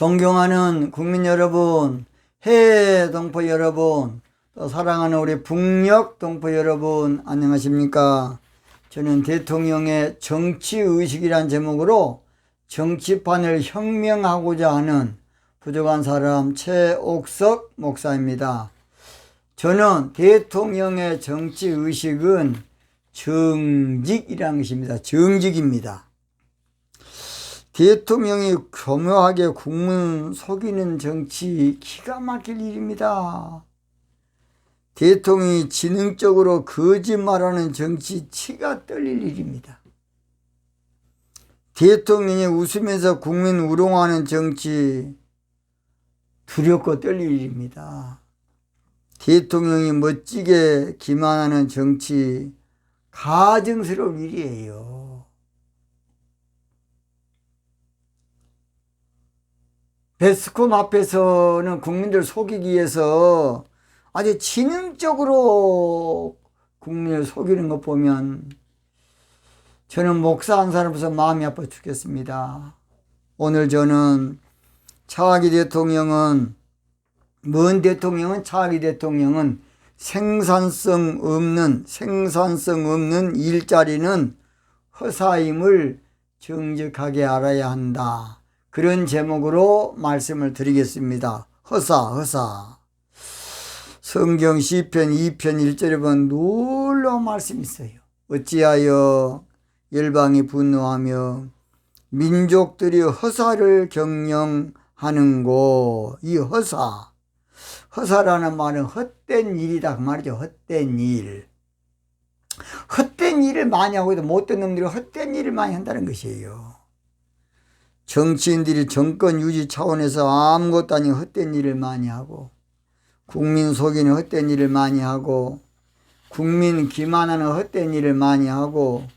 존경하는 국민 여러분, 해외 동포 여러분, 또 사랑하는 우리 북녘 동포 여러분, 안녕하십니까? 저는 대통령의 정치의식이란 제목으로 정치판을 혁명하고자 하는 부족한 사람 최옥석 목사입니다. 저는 대통령의 정치의식은 정직이라는 것입니다. 정직입니다. 대통령이 교묘하게 국민 속이는 정치 기가 막힐 일입니다. 대통령이 지능적으로 거짓말하는 정치 치가 떨릴 일입니다. 대통령이 웃으면서 국민 우롱하는 정치 두렵고 떨릴 일입니다. 대통령이 멋지게 기만하는 정치 가증스러운 일이에요. 베스콤 앞에서는 국민들 속이기 위해서 아주 지능적으로 국민을 속이는 것 보면 저는 목사 한 사람으로서 마음이 아파 죽겠습니다. 오늘 저는 차기 대통령은 차기 대통령은 생산성 없는 일자리는 허사임을 정직하게 알아야 한다. 그런 제목으로 말씀을 드리겠습니다. 허사. 성경 시편 2편 1절에 보면 놀라운 말씀이 있어요. 어찌하여 열방이 분노하며 민족들이 허사를 경영하는고. 이 허사라는 말은 헛된 일이다 그 말이죠. 헛된 일. 헛된 일을 많이 하고 있다. 못된 놈들이 헛된 일을 많이 한다는 것이에요. 정치인들이 정권 유지 차원에서 아무것도 아닌 헛된 일을 많이 하고, 국민 속이는 헛된 일을 많이 하고, 국민 기만하는 헛된 일을 많이 하고,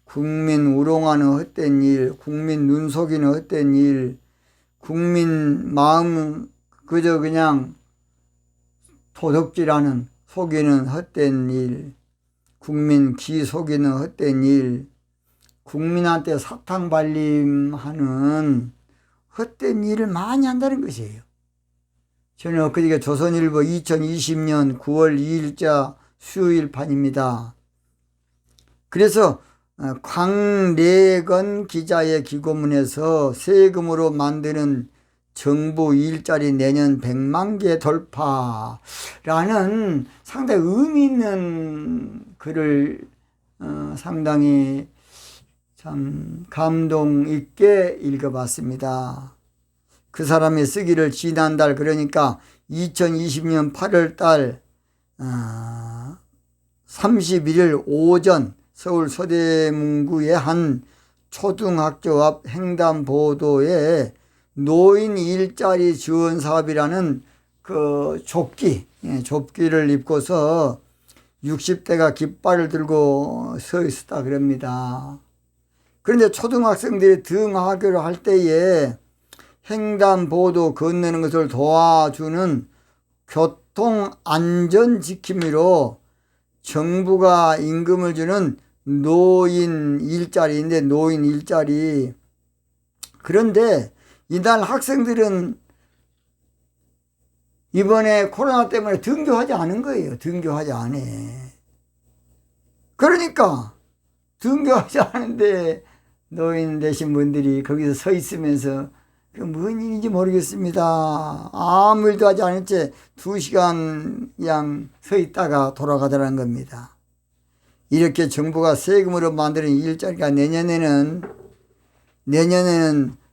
국민 우롱하는 헛된 일, 국민 눈 속이는 헛된 일, 국민 마음 그저 그냥 도둑질하는 속이는 헛된 일, 국민 기 속이는 헛된 일, 국민한테 사탕 발림하는 헛된 일을 많이 한다는 것이에요. 저는 엊그저께 조선일보 2020년 9월 2일자 수요일판입니다. 그래서 광래건 기자의 기고문에서 세금으로 만드는 정부 일자리 내년 100만 개 돌파라는 상당히 의미 있는 글을 상당히 참 감동 있게 읽어봤습니다. 그 사람이 쓰기를 지난달 그러니까 2020년 8월 달 31일 오전 서울 서대문구의 한 초등학교 앞 횡단보도에 노인 일자리 지원 사업이라는 그 좁기를 입고서 60대가 깃발을 들고 서 있었다 그럽니다. 그런데 초등학생들이 등하교를 할 때에 횡단보도 건너는 것을 도와주는 교통안전지킴이로 정부가 임금을 주는 노인 일자리인데 노인 일자리. 그런데 이날 학생들은 이번에 코로나 때문에 등교하지 않은 거예요. 등교하지 않아. 그러니까 등교하지 않은데 노인 되신 분들이 거기서 서 있으면서 그 뭔 일인지 모르겠습니다. 아무 일도 하지 않은 채 2시간 양 서 있다가 돌아가더라는 겁니다. 이렇게 정부가 세금으로 만드는 일자리가 내년에는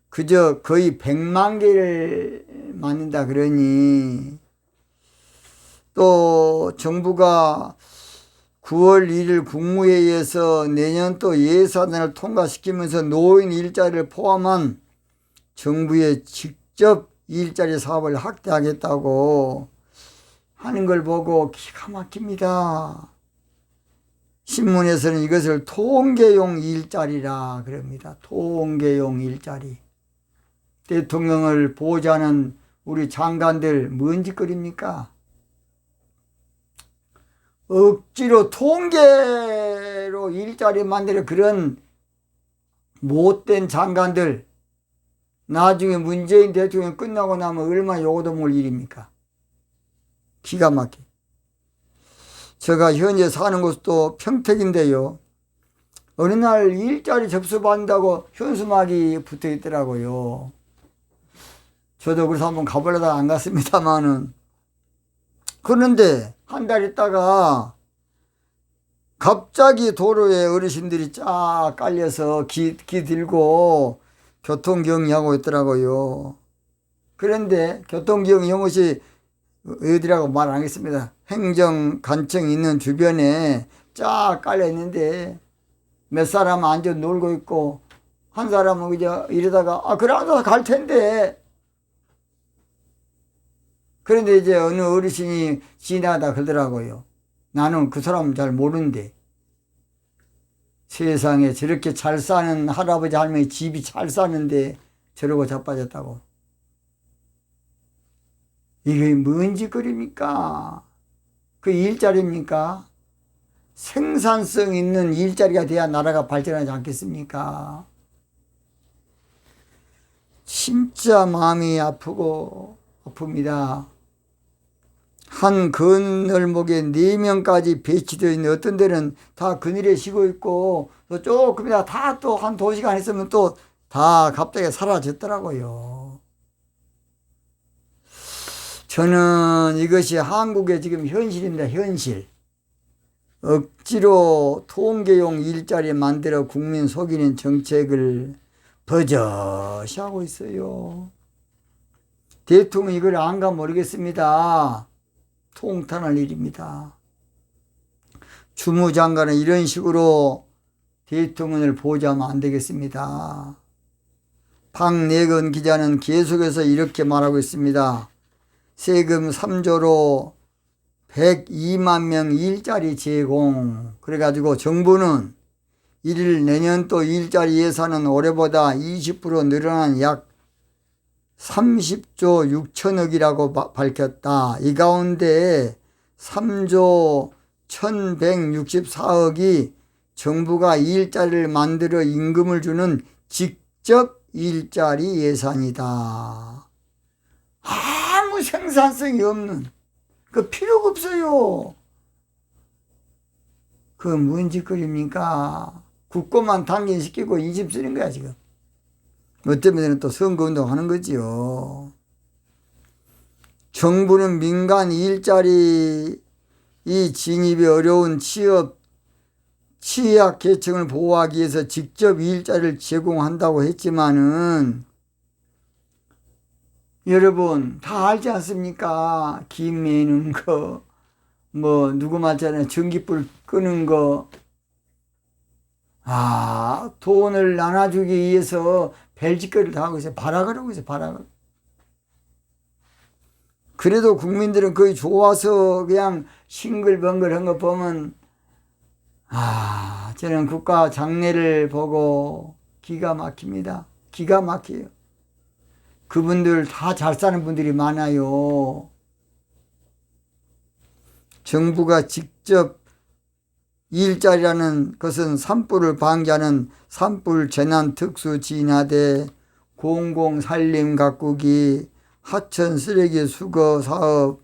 그저 거의 100만 개를 만든다 그러니, 또 정부가 9월 1일 국무회의에서 내년 또 예산을 통과시키면서 노인 일자리를 포함한 정부의 직접 일자리 사업을 확대하겠다고 하는 걸 보고 기가 막힙니다. 신문에서는 이것을 통계용 일자리라 그럽니다. 통계용 일자리. 대통령을 보좌하는 우리 장관들 뭔 짓거리입니까? 억지로 통계로 일자리 만드는 그런 못된 장관들, 나중에 문재인 대통령 끝나고 나면 얼마나 요거도 볼 일입니까? 기가 막혀. 제가 현재 사는 곳도 평택인데요. 어느 날 일자리 접수받는다고 현수막이 붙어 있더라고요. 저도 그래서 한번 가보려다가 안 갔습니다만은. 그런데 한 달 있다가 갑자기 도로에 어르신들이 쫙 깔려서 기 들고 교통경위하고 있더라고요. 그런데 교통경위 이것이 어디라고 말 안 하겠습니다. 행정관청이 있는 주변에 쫙 깔려 있는데 몇 사람은 앉아 놀고 있고 한 사람은 그저 이러다가 그래 앉아서 갈 텐데. 그런데 이제 어느 어르신이 지나다 그러더라고요. 나는 그 사람 잘 모르는데 세상에 저렇게 잘 사는 할아버지 할머니 집이 잘 사는데 저러고 자빠졌다고. 이게 뭔 짓거리입니까? 그 일자리입니까? 생산성 있는 일자리가 돼야 나라가 발전하지 않겠습니까? 진짜 마음이 아픕니다. 한 그늘목에 4명까지 배치되어 있는 어떤 데는 다 그늘에 쉬고 있고 또 조금 이따 다 또 한 2시간 있으면 또 다 갑자기 사라졌더라고요. 저는 이것이 한국의 지금 현실입니다. 현실. 억지로 통계용 일자리 만들어 국민 속이는 정책을 버젓이 하고 있어요. 대통령이 이걸 안가 모르겠습니다. 통탄할 일입니다. 주무장관은 이런 식으로 대통령을 보좌하면 안 되겠습니다. 박내건 기자는 계속해서 이렇게 말하고 있습니다. 세금 3조로 102만 명 일자리 제공. 그래가지고 정부는 내년도 일자리 예산은 올해보다 20% 늘어난 약 30조 6천억이라고 밝혔다. 이 가운데 3조 1164억이 정부가 일자리를 만들어 임금을 주는 직접 일자리 예산이다. 아무 생산성이 없는, 그 필요가 없어요. 그 뭔 짓거리입니까? 국고만 당긴시키고 인심 쓰는 거야 지금. 어쩌면 또 선거운동 하는 거지요. 정부는 민간 일자리 진입이 어려운 취약계층을 보호하기 위해서 직접 일자리를 제공한다고 했지만은 여러분 다 알지 않습니까? 김 매는 거, 누구 말잖아요. 전기불 끄는 거. 돈을 나눠주기 위해서 별짓거리를 다 하고 있어요. 발악을 하고 있어요. 발악을. 그래도 국민들은 거의 좋아서 그냥 싱글벙글한 거 보면 저는 국가 장래를 보고 기가 막힙니다. 기가 막혀요. 그분들 다 잘 사는 분들이 많아요. 정부가 직접 일자리라는 것은 산불을 방지하는 산불 재난 특수 진화대, 공공산림 가꾸기, 하천 쓰레기 수거 사업,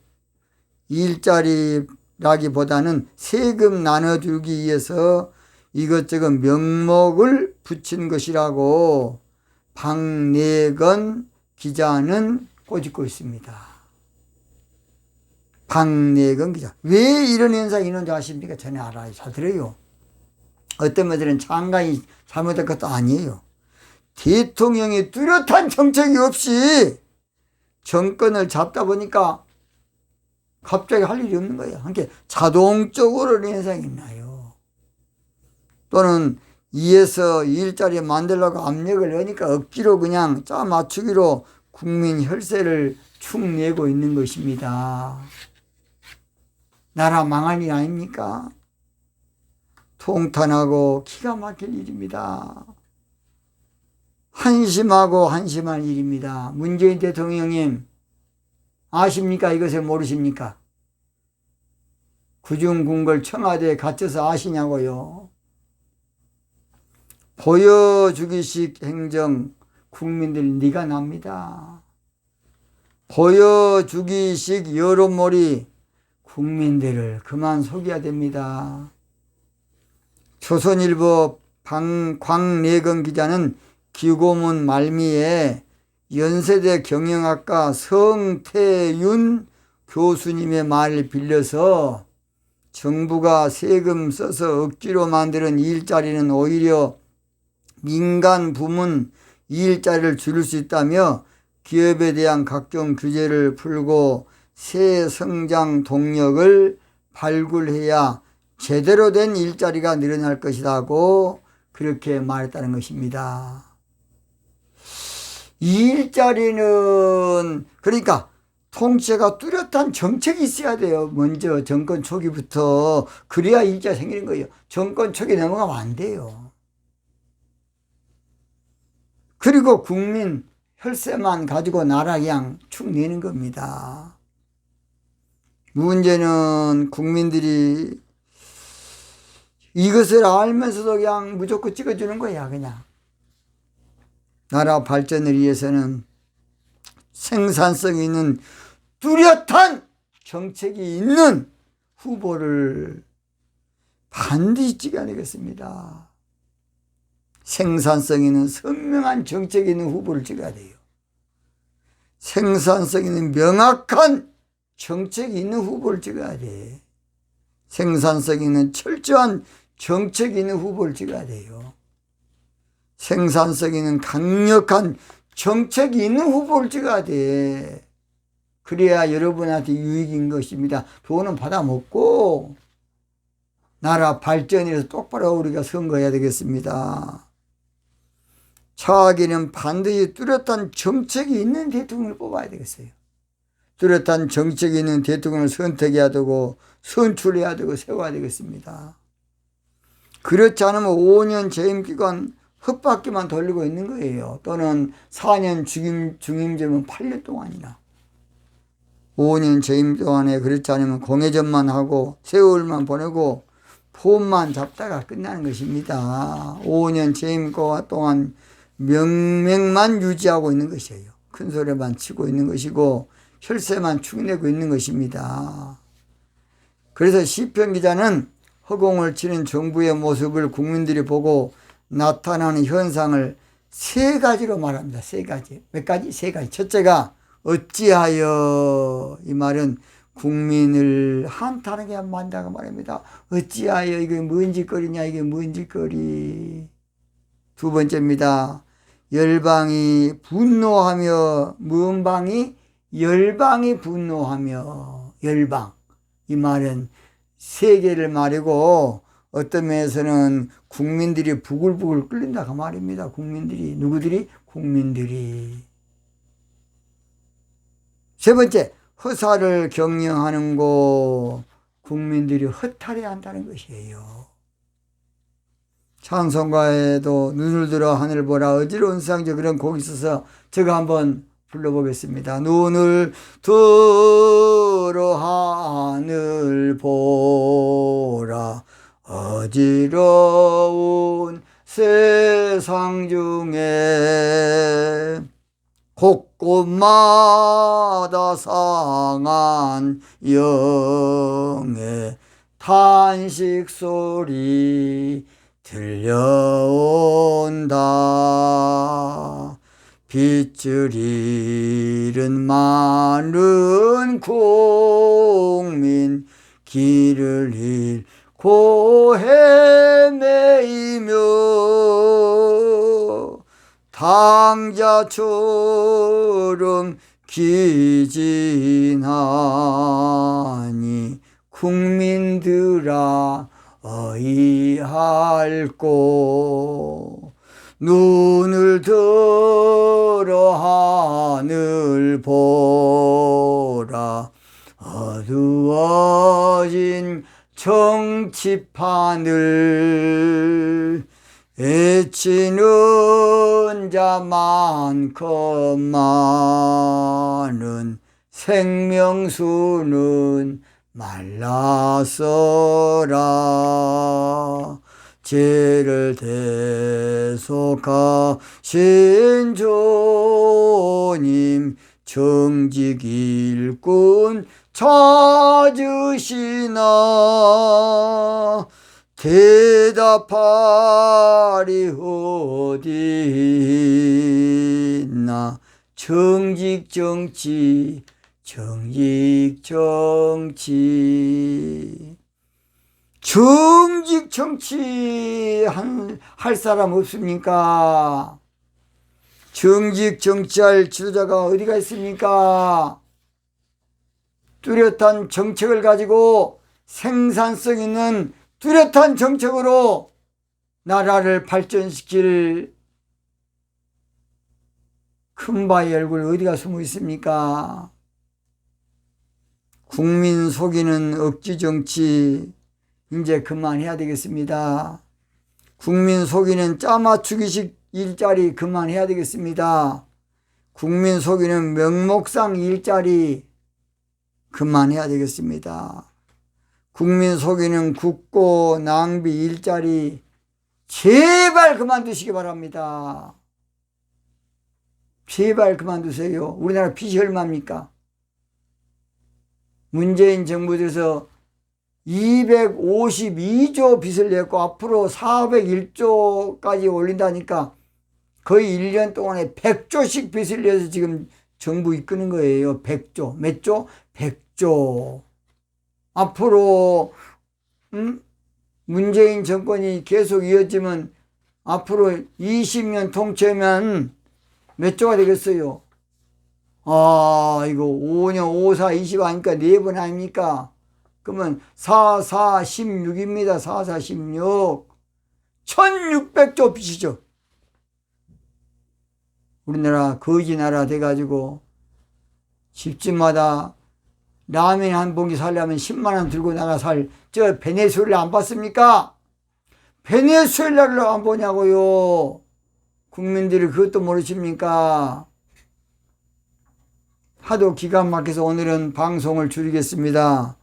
일자리라기보다는 세금 나눠주기 위해서 이것저것 명목을 붙인 것이라고 박내건 기자는 꼬집고 있습니다. 박내건 기자. 왜 이런 현상이 있는지 아십니까? 전에 알아요. 잘 들어요. 어떤 분들은 장관이 잘못한 것도 아니에요. 대통령이 뚜렷한 정책이 없이 정권을 잡다 보니까 갑자기 할 일이 없는 거예요. 그러니까 자동적으로 이런 현상이 있나요? 또는 이에서 일자리 만들려고 압력을 넣으니까 억지로 그냥 짜 맞추기로 국민 혈세를 축내고 있는 것입니다. 나라 망할 일 아닙니까? 통탄하고 기가 막힐 일입니다. 한심하고 한심한 일입니다. 문재인 대통령님 아십니까? 이것을 모르십니까? 구중궁궐 청와대에 갇혀서 아시냐고요? 보여주기식 행정, 국민들 니가 납니다. 보여주기식 여론몰이 국민들을 그만 속여야 됩니다. 조선일보 광래건 기자는 기고문 말미에 연세대 경영학과 성태윤 교수님의 말을 빌려서 정부가 세금 써서 억지로 만드는 일자리는 오히려 민간 부문 일자리를 줄일 수 있다며 기업에 대한 각종 규제를 풀고 새 성장 동력을 발굴해야 제대로 된 일자리가 늘어날 것이라고 그렇게 말했다는 것입니다. 이 일자리는 그러니까 통치가 뚜렷한 정책이 있어야 돼요. 먼저 정권 초기부터. 그래야 일자리 생기는 거예요. 정권 초기 넘어가면 안 돼요. 그리고 국민 혈세만 가지고 나라 그냥 축 내는 겁니다. 문제는 국민들이 이것을 알면서도 그냥 무조건 찍어주는 거야. 그냥 나라 발전을 위해서는 생산성 있는 뚜렷한 정책이 있는 후보를 반드시 찍어야 되겠습니다. 생산성 있는 선명한 정책이 있는 후보를 찍어야 돼요. 생산성 있는 명확한 정책이 있는 후보를 찍어야 돼. 생산성 있는 철저한 정책이 있는 후보를 찍어야 돼요. 생산성 있는 강력한 정책이 있는 후보를 찍어야 돼. 그래야 여러분한테 유익인 것입니다. 돈은 받아먹고 나라 발전에 대해서 똑바로 우리가 선거해야 되겠습니다. 차기는 반드시 뚜렷한 정책이 있는 대통령을 뽑아야 되겠어요. 뚜렷한 정책이 있는 대통령을 선택해야 되고 선출해야 되고 세워야 되겠습니다. 그렇지 않으면 5년 재임기간 헛바퀴만 돌리고 있는 거예요. 또는 4년 중임제면 8년 동안이나. 5년 재임 동안에 그렇지 않으면 공회전만 하고 세월만 보내고 폼만 잡다가 끝나는 것입니다. 5년 재임 동안 명맥만 유지하고 있는 것이에요. 큰 소리만 치고 있는 것이고 혈세만 축내고 있는 것입니다. 그래서 시편 기자는 허공을 치는 정부의 모습을 국민들이 보고 나타나는 현상을 세 가지로 말합니다. 세 가지. 몇 가지? 세 가지. 첫째가 어찌하여, 이 말은 국민을 한탄하게 만다고 말합니다. 어찌하여 이게 뭔 짓거리냐, 이게 뭔 짓거리. 두 번째입니다. 열방이 분노하며, 문방이 열방이 분노하며, 열방. 이 말은 세계를 말이고 어떤 면에서는 국민들이 부글부글 끓는다 그 말입니다. 국민들이. 누구들이? 국민들이. 세 번째, 허사를 경영하는 곳, 국민들이 허탈해야 한다는 것이에요. 찬송가에도 눈을 들어 하늘 보라 어지러운 상저 그런 곡이 있어서 제가 한번 불러보겠습니다. 눈을 들어 하늘 보라 어지러운 세상 중에 곳곳마다 상한 영의 탄식 소리 들려온다. 빚을 잃은 많은 국민 길을 잃고 헤매이며 당자처럼 기진하니 국민들아 어이할꼬. 눈을 들어 하늘 보라 어두워진 정치판을 애치는 자만큼 많은 생명수는 말라서라. 죄를 대속하신 주님 정직 일꾼 찾으시나 대답하리 어디 있나 정직 정치 정직 정치 정직 정치 할 사람 없습니까? 정직 정치할 지도자가 어디가 있습니까? 뚜렷한 정책을 가지고 생산성 있는 뚜렷한 정책으로 나라를 발전시킬 큰바위 얼굴 어디가 숨어 있습니까? 국민 속이는 억지 정치 이제 그만해야 되겠습니다. 국민 속이는 짜맞추기식 일자리 그만해야 되겠습니다. 국민 속이는 명목상 일자리 그만해야 되겠습니다. 국민 속이는 국고 낭비 일자리 제발 그만두시기 바랍니다. 제발 그만두세요. 우리나라 빚이 얼마입니까? 문재인 정부 들어서 252조 빚을 냈고 앞으로 401조까지 올린다니까 거의 1년 동안에 100조씩 빚을 내서 지금 정부 이끄는 거예요. 100조. 몇 조? 100조. 앞으로 문재인 정권이 계속 이어지면 앞으로 20년 통째면 몇 조가 되겠어요? 아, 이거 5년 5, 4, 20 하니까 4번 아닙니까? 그러면 4, 4, 16입니다. 4, 4, 16. 1600조 빚이죠. 우리나라 거지 나라 돼가지고 집집마다 라면 한 봉지 살려면 10만 원 들고 나가 살 저 베네수엘라 안 봤습니까? 베네수엘라를 안 보냐고요. 국민들이 그것도 모르십니까? 하도 기가 막혀서 오늘은 방송을 줄이겠습니다.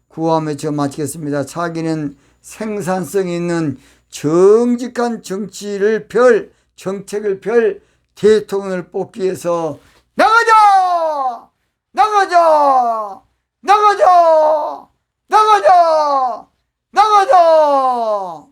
구호하며 저 마치겠습니다. 자기는 생산성 있는 정직한 정치를 정책을 펼 대통령을 뽑기 위해서 나가자! 나가자! 나가자! 나가자! 나가자!